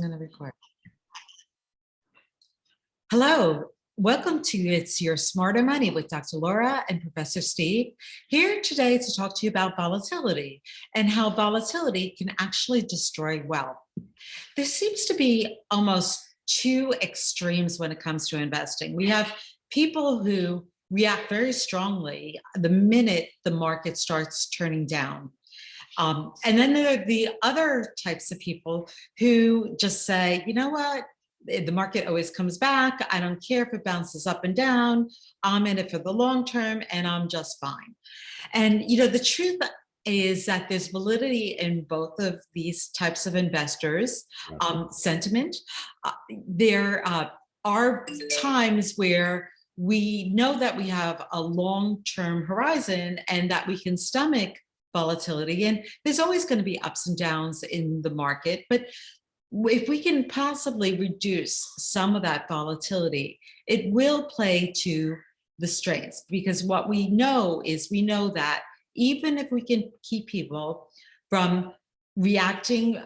I'm going to record. Hello, welcome to It's Your Smarter Money with Dr. Laura and Professor Steve. Here today to talk to you about volatility and how volatility can actually destroy wealth. There seems to be almost two extremes when it comes to investing. We have people who react very strongly the minute the market starts turning down. And then there are the other types of people who just say, you know what, the market always comes back. I don't care if it bounces up and down. I'm in it for the long term and I'm just fine. And, you know, the truth is that there's validity in both of these types of investors' sentiment. There are times where we know that we have a long-term horizon and that we can stomach volatility, and there's always going to be ups and downs in the market, but if we can possibly reduce some of that volatility, it will play to the strengths, because what we know is we know that even if we can keep people from reacting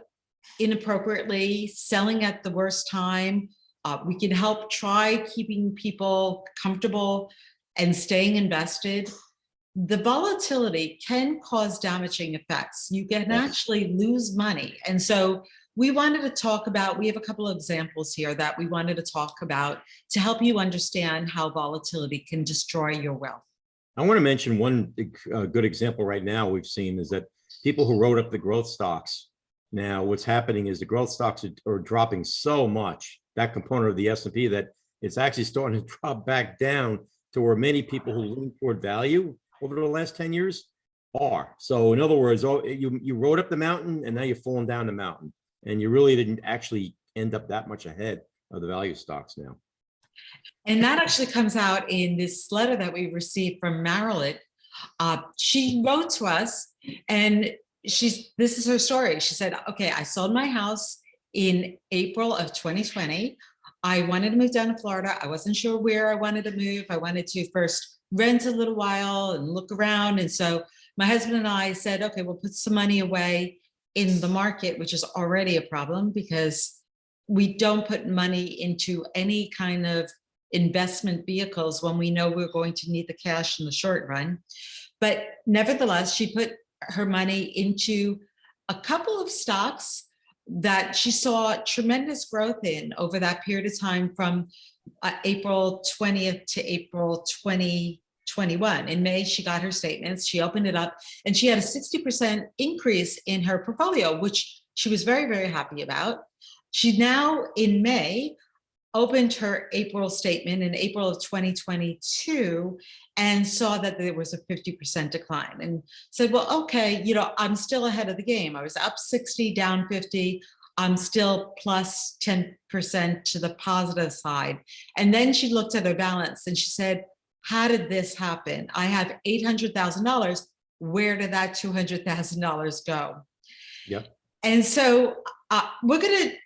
inappropriately, selling at the worst time, we can help try keeping people comfortable and staying invested. The volatility can cause damaging effects. You can actually lose money. And so we wanted to talk about, we have a couple of examples here that we wanted to talk about to help you understand how volatility can destroy your wealth. I want to mention one good example right now we've seen is that people who wrote up the growth stocks. Now what's happening is the growth stocks are dropping so much, that component of the S&P, that it's actually starting to drop back down to where many people who lean toward value over the last 10 years are. So in other words, you rode up the mountain and now you're falling down the mountain, and you really didn't actually end up that much ahead of the value stocks now. And that actually comes out in this letter that we received from Marilyn. She wrote to us, and this is her story. She said, okay, I sold my house in April of 2020. I wanted to move down to Florida. I wasn't sure where I wanted to move. I wanted to first rent a little while and look around. And so my husband and I said, okay, we'll put some money away in the market, which is already a problem because we don't put money into any kind of investment vehicles when we know we're going to need the cash in the short run. But nevertheless, she put her money into a couple of stocks that she saw tremendous growth in over that period of time from April 20th to April 2021. In May, she got her statements, she opened it up, and she had a 60% increase in her portfolio, which she was very, very happy about. She now, in May, opened her April statement in April of 2022 and saw that there was a 50% decline and said, well, okay, you know, I'm still ahead of the game. I was up 60, down 50. I'm still plus 10% to the positive side. And then she looked at her balance and she said, how did this happen? I have $800,000. Where did that $200,000 go? Yep. And so we're going to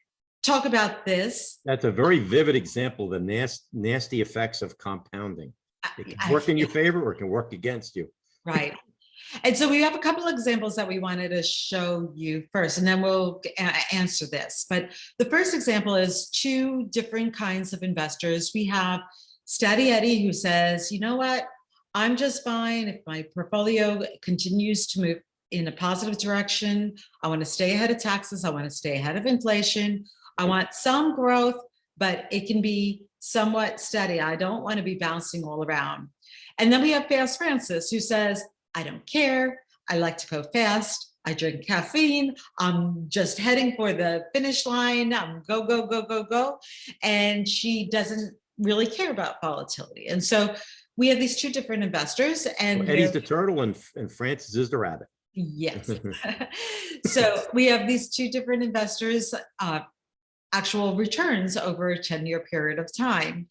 talk about this. That's a very vivid example of the nasty effects of compounding. It can work in your favor or it can work against you. Right. And so we have a couple of examples that we wanted to show you first, and then we'll answer this. But the first example is two different kinds of investors. We have Steady Eddie, who says, you know what, I'm just fine if my portfolio continues to move in a positive direction. I want to stay ahead of taxes. I want to stay ahead of inflation. I want some growth, but it can be somewhat steady. I don't want to be bouncing all around. And then we have Fast Francis, who says, I don't care. I like to go fast. I drink caffeine. I'm just heading for the finish line. I'm go, go, go, go, go. And she doesn't really care about volatility. And so we have these two different investors. And well, Eddie's the turtle and Francis is the rabbit. Yes. So we have these two different investors, actual returns over a 10-year period of time.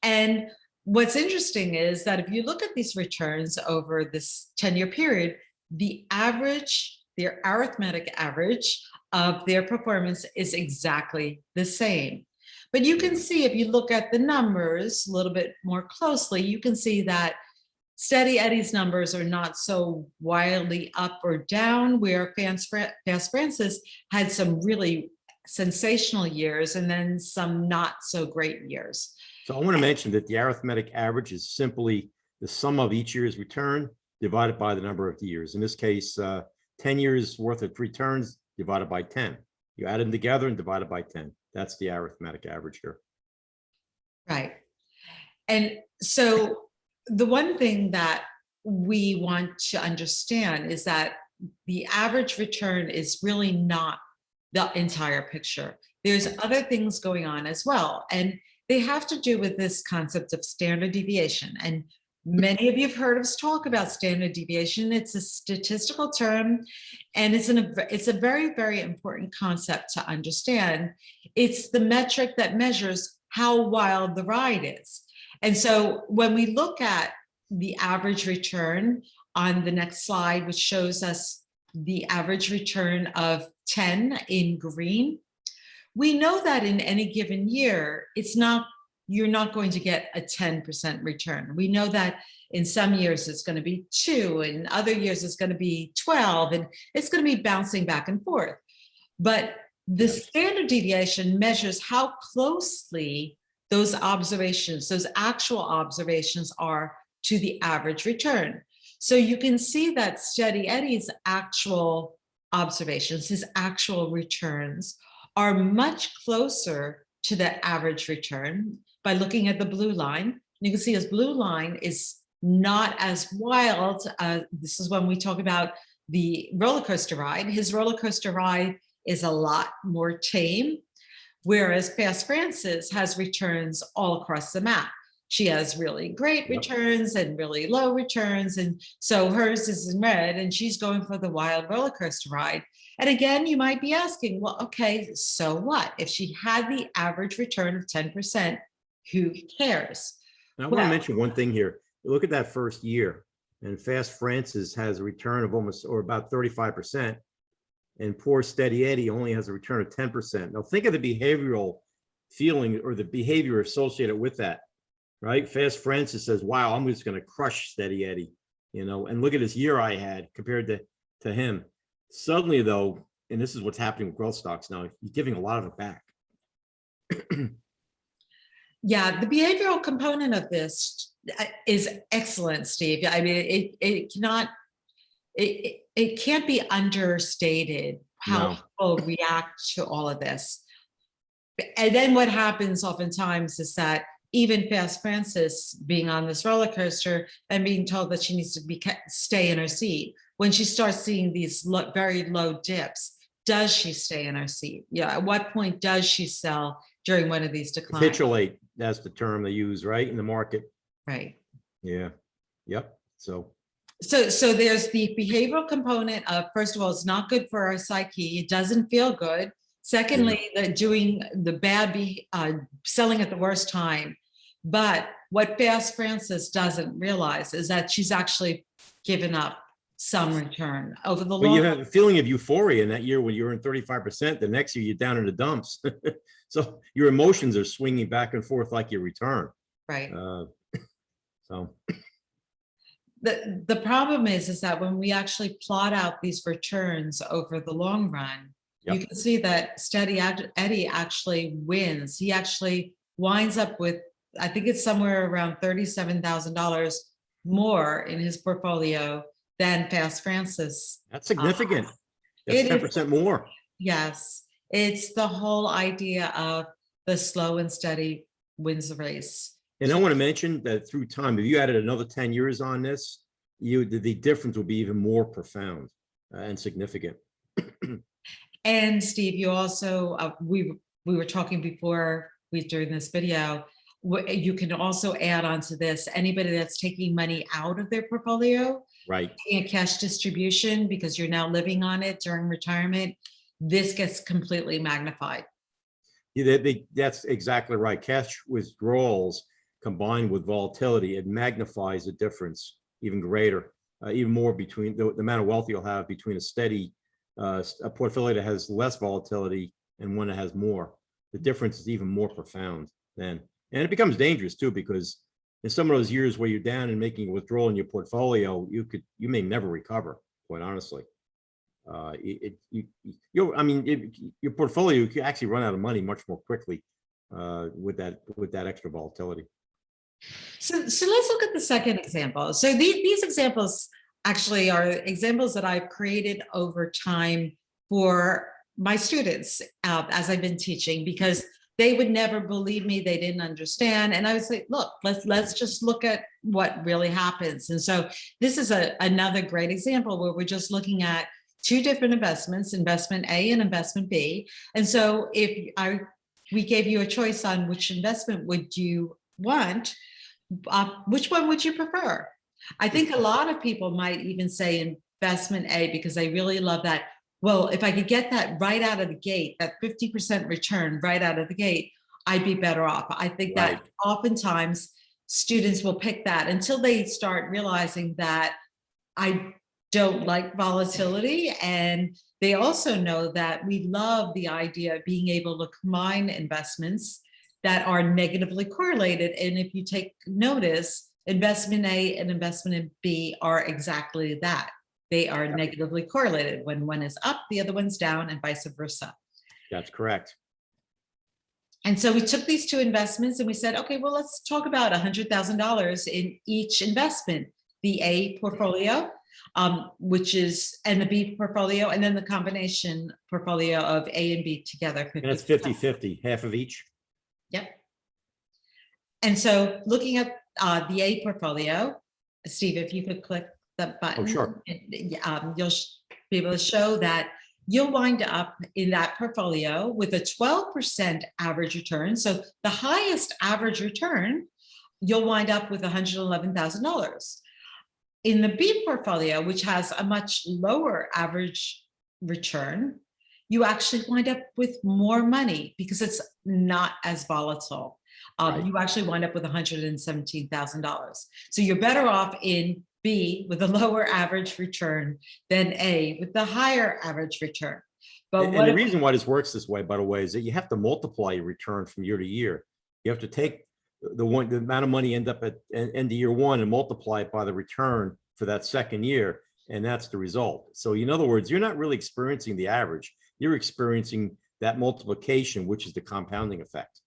And what's interesting is that if you look at these returns over this 10-year period, the average, their arithmetic average of their performance is exactly the same. But you can see, if you look at the numbers a little bit more closely, you can see that Steady Eddie's numbers are not so wildly up or down, where Fast Francis had some really sensational years and then some not so great years. So I want to mention that the arithmetic average is simply the sum of each year's return divided by the number of years. In this case, 10 years worth of returns divided by 10. You add them together and divide it by 10. That's the arithmetic average here. Right. And so the one thing that we want to understand is that the average return is really not the entire picture. There's other things going on as well. And they have to do with this concept of standard deviation. And many of you have heard us talk about standard deviation. It's a statistical term, and it's a very, very important concept to understand. It's the metric that measures how wild the ride is. And so when we look at the average return on the next slide, which shows us the average return of 10 in green, we know that in any given year, you're not going to get a 10% return. We know that in some years it's going to be 2, and other years it's going to be 12, and it's going to be bouncing back and forth. But the standard deviation measures how closely those observations, those actual observations, are to the average return. So you can see that Steady Eddie's actual observations, his actual returns, are much closer to the average return by looking at the blue line. You can see his blue line is not as wild. This is when we talk about the roller coaster ride. His roller coaster ride is a lot more tame, whereas Fast Frances has returns all across the map. She has really great returns and really low returns. And so hers is in red, and she's going for the wild roller coaster ride. And again, you might be asking, well, okay, so what? If she had the average return of 10%, who cares? Now, I want to mention one thing here. Look at that first year, and Fast Frances has a return of almost, or about 35%, and poor Steady Eddie only has a return of 10%. Now, think of the behavioral feeling or the behavior associated with that, right? Fast Frances says, wow, I'm just going to crush Steady Eddie, and look at this year I had compared to him. Suddenly, though, and this is what's happening with growth stocks now, you're giving a lot of it back. Yeah, the behavioral component of this is excellent, Steve. I mean, it can't be understated how people react to all of this. And then what happens oftentimes is that even Fast Frances being on this roller coaster and being told that she needs to stay in her seat, when she starts seeing these very low dips, does she stay in her seat? Yeah, at what point does she sell during one of these declines? Capitulate, that's the term they use, right, in the market. Right. Yeah. Yep. So there's the behavioral component of, first of all, it's not good for our psyche. It doesn't feel good. Secondly, doing the bad, selling at the worst time. But what Fast Frances doesn't realize is that she's actually given up some return over the long. But you have a feeling of euphoria in that year when you're in 35%. The next year you're down in the dumps. So your emotions are swinging back and forth like your return. Right. So the problem is that when we actually plot out these returns over the long run, you can see that Steady Eddie actually wins. He actually winds up with, I think it's somewhere around $37,000 more in his portfolio than Fast Frances. That's significant. That's 10% more. Yes. It's the whole idea of the slow and steady wins the race. And I want to mention that through time, if you added another 10 years on this, the difference will be even more profound and significant. And Steve, you also, we were talking before during this video, you can also add on to this, anybody that's taking money out of their portfolio, right, taking a cash distribution because you're now living on it during retirement, this gets completely magnified. Yeah, that's exactly right. Cash withdrawals combined with volatility, it magnifies the difference even greater, even more between the amount of wealth you'll have between a steady a portfolio that has less volatility and one that has more. The difference is even more profound then. And it becomes dangerous too, because in some of those years where you're down and making a withdrawal in your portfolio, you may never recover, quite honestly. Your portfolio, you can actually run out of money much more quickly with that extra volatility. So let's look at the second example. So these examples actually are examples that I've created over time for my students as I've been teaching, because they would never believe me. They didn't understand. And I would say, look, let's just look at what really happens. And so this is another great example where we're just looking at two different investments, investment A and investment B. And so if we gave you a choice on which investment would you want, which one would you prefer? I think a lot of people might even say investment A because they really love that. Well, if I could get that right out of the gate, that 50% return right out of the gate, I'd be better off. I think that oftentimes students will pick that until they start realizing that I don't like volatility. And they also know that we love the idea of being able to combine investments that are negatively correlated. And if you take notice, investment A and investment B are exactly that. They are negatively correlated. When one is up, the other one's down, and vice versa. That's correct. And so we took these two investments and we said, okay, well, let's talk about $100,000 in each investment. The A portfolio, and the B portfolio, and then the combination portfolio of A and B together. And it's 50-50, half of each. Yep. And so looking at the A portfolio, Steve, if you could click the button, sure. You'll be able to show that you'll wind up in that portfolio with a 12% average return. So the highest average return, you'll wind up with $111,000. In the B portfolio, which has a much lower average return, you actually wind up with more money because it's not as volatile. You actually wind up with $117,000. So you're better off in B with a lower average return than A with the higher average return. But and the reason why this works this way, by the way, is that you have to multiply your return from year to year. You have to take the amount of money end up at end of year one and multiply it by the return for that second year. And that's the result. So in other words, you're not really experiencing the average. You're experiencing that multiplication, which is the compounding effect.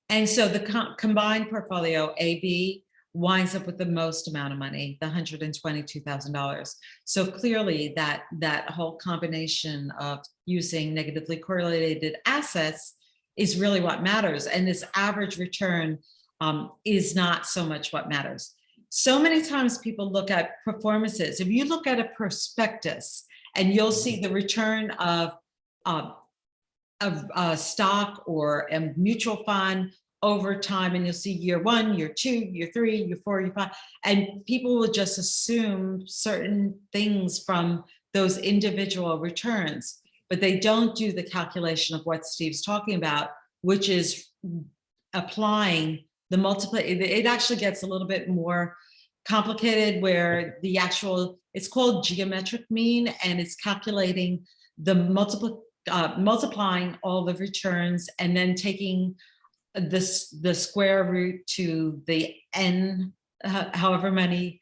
And so the combined portfolio AB winds up with the most amount of money, the $122,000. So clearly that whole combination of using negatively correlated assets is really what matters. And this average return is not so much what matters. So many times people look at performances. If you look at a prospectus and you'll see the return of a stock or a mutual fund over time, and you'll see year one, year two, year three, year four, year five, and people will just assume certain things from those individual returns, but they don't do the calculation of what Steve's talking about, which is applying the multiple. It actually gets a little bit more complicated where the actual, it's called geometric mean, and it's calculating the multiplying all the returns and then taking the square root to the n, however many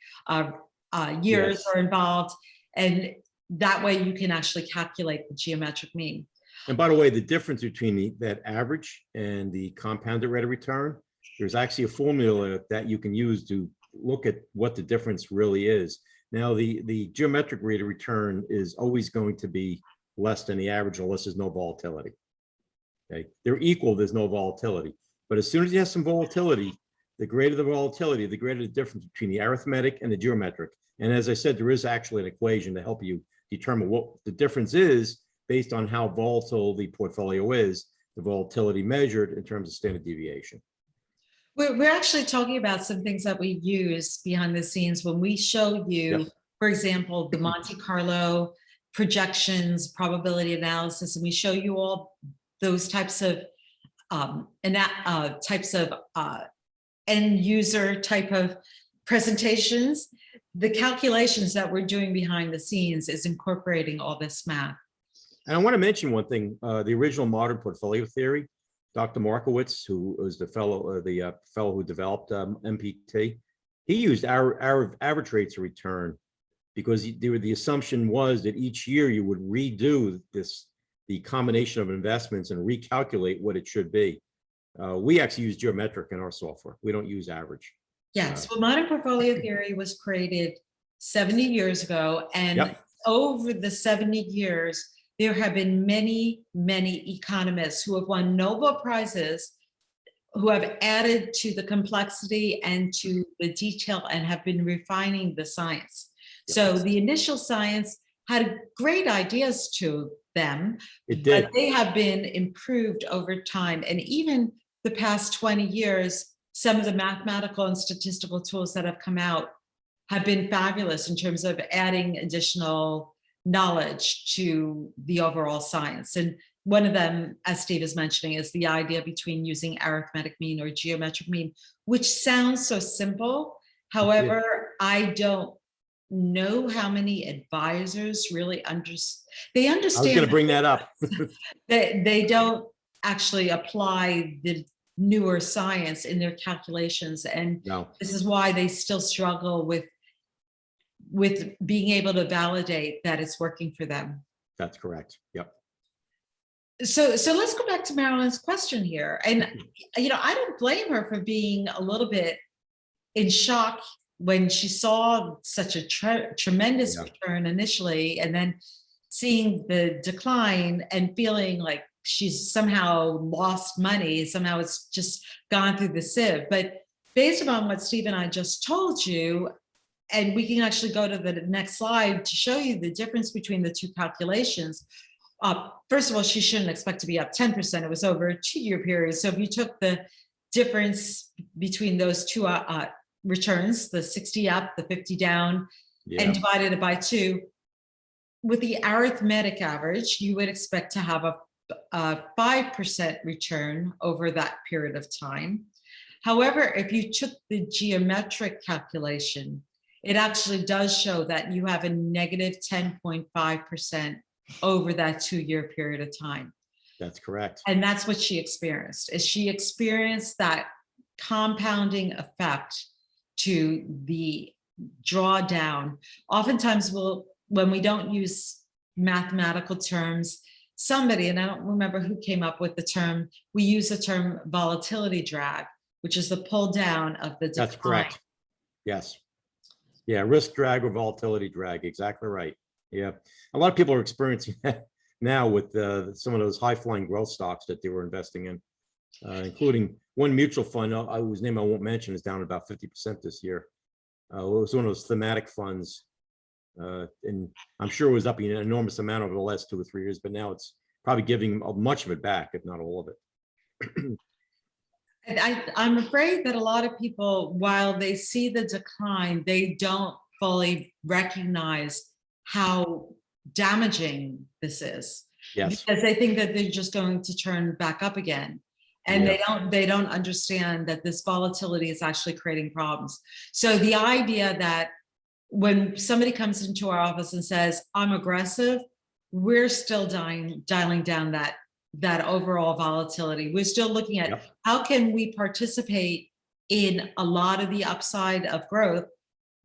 years are involved, and that way you can actually calculate the geometric mean. And by the way, the difference between that average and the compounded rate of return, there's actually a formula that you can use to look at what the difference really is. Now, the geometric rate of return is always going to be less than the average unless there's no volatility. Okay, they're equal, there's no volatility. But as soon as you have some volatility, the greater the volatility, the greater the difference between the arithmetic and the geometric. And as I said, there is actually an equation to help you determine what the difference is based on how volatile the portfolio is, the volatility measured in terms of standard deviation. We're actually talking about some things that we use behind the scenes when we show you, for example, the Monte Carlo projections, probability analysis, and we show you all those types of end user type of presentations. The calculations that we're doing behind the scenes is incorporating all this math. And I want to mention one thing, the original modern portfolio theory, Dr. Markowitz, who was the fellow who developed MPT, he used our average rates of return because the assumption was that each year you would redo the combination of investments and recalculate what it should be. We actually use geometric in our software. We don't use average. Yes, well, modern portfolio theory was created 70 years ago, and Yep. over the 70 years, there have been many, many economists who have won Nobel Prizes, who have added to the complexity and to the detail and have been refining the science. Yep. So the initial science had great ideas to them, It but did. they have been improved over time. And even the past 20 years, some of the mathematical and statistical tools that have come out have been fabulous in terms of adding additional knowledge to the overall science. And one of them, as Steve is mentioning, is the idea between using arithmetic mean or geometric mean, which sounds so simple. However, I don't know how many advisors really understand. They I was understand going to bring that up. they don't actually apply the newer science in their calculations. And No, this is why they still struggle with being able to validate that it's working for them. that's correct. Yep. So let's go back to Marilyn's question here. And, I don't blame her for being a little bit in shock when she saw such a tremendous Yeah. return initially, and then seeing the decline and feeling like she's somehow lost money, somehow it's just gone through the sieve. But based upon what Steve and I just told you, and we can actually go to the next slide to show you the difference between the two calculations. First of all, she shouldn't expect to be up 10%. It was over a 2-year period. So if you took the difference between those two returns, the 60 up, the 50 down, Yeah. and divided it by 2, with the arithmetic average, you would expect to have a 5% return over that period of time. However, if you took the geometric calculation, it actually does show that you have a negative 10.5% over that 2-year period of time. That's correct. And that's what she experienced, is she experienced that compounding effect to the drawdown. Oftentimes when we don't use mathematical terms, somebody, and I don't remember who came up with the term, we use the term volatility drag, which is the pull down of the decline. That's correct. Yes. Yeah. Risk drag or volatility drag. Exactly right. Yeah. A lot of people are experiencing that now with some of those high flying growth stocks that they were investing in, including one mutual fund whose name I won't mention is down about 50% this year. It was one of those thematic funds. And I'm sure it was up an enormous amount over the last 2 or 3 years, but now it's probably giving much of it back, if not all of it. And I'm afraid that a lot of people, while they see the decline, they don't fully recognize how damaging this is. Yes. Because they think that they're just going to turn back up again. And Yeah. they don't understand that this volatility is actually creating problems. So the idea that when somebody comes into our office and says, I'm aggressive, we're still dialing down that overall volatility. We're still looking at Yep. how can we participate in a lot of the upside of growth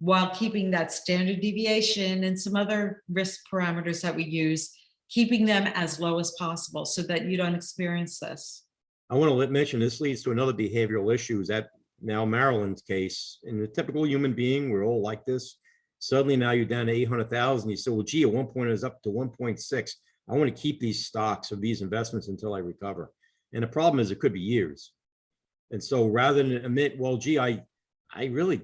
while keeping that standard deviation and some other risk parameters that we use, keeping them as low as possible so that you don't experience this. I want to mention this leads to another behavioral issue, is that now Marilyn's case, in the typical human being, we're all like this. Suddenly now you're down to 800,000. You say, well, gee, at one point it was up to 1.6. I want to keep these stocks or these investments until I recover. And the problem is it could be years. And so rather than admit, well, gee, I really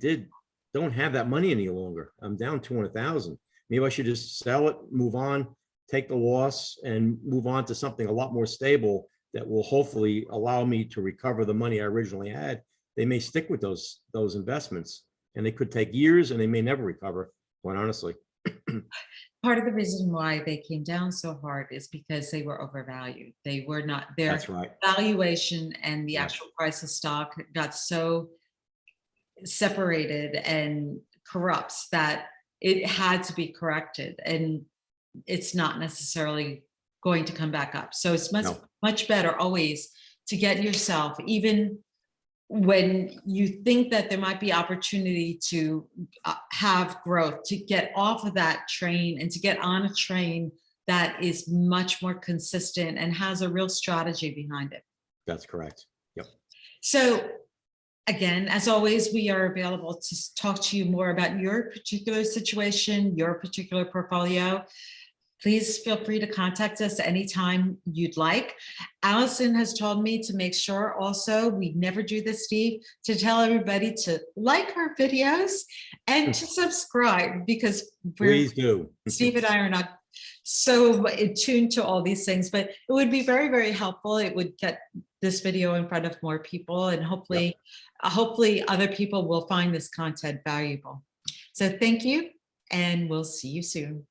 don't have that money any longer. I'm down 200,000. Maybe I should just sell it, move on, take the loss and move on to something a lot more stable that will hopefully allow me to recover the money I originally had. They may stick with those investments, and they could take years and they may never recover, quite honestly. Part of the reason why they came down so hard is because they were overvalued. They were not, their That's right. valuation and the Yes. actual price of stock got so separated and corrupts that it had to be corrected, and it's not necessarily going to come back up. So it's much, No. much better always to get yourself, even when you think that there might be opportunity to have growth, to get off of that train and to get on a train that is much more consistent and has a real strategy behind it. That's correct. Yep. So again, as always, we are available to talk to you more about your particular situation, your particular portfolio. Please feel free to contact us anytime you'd like. Allison has told me to make sure also, we never do this, Steve, to tell everybody to like her videos and to subscribe, because Please do. Steve and I are not so attuned to all these things, but it would be very, very helpful. It would get this video in front of more people, and hopefully, hopefully other people will find this content valuable. So thank you, and we'll see you soon.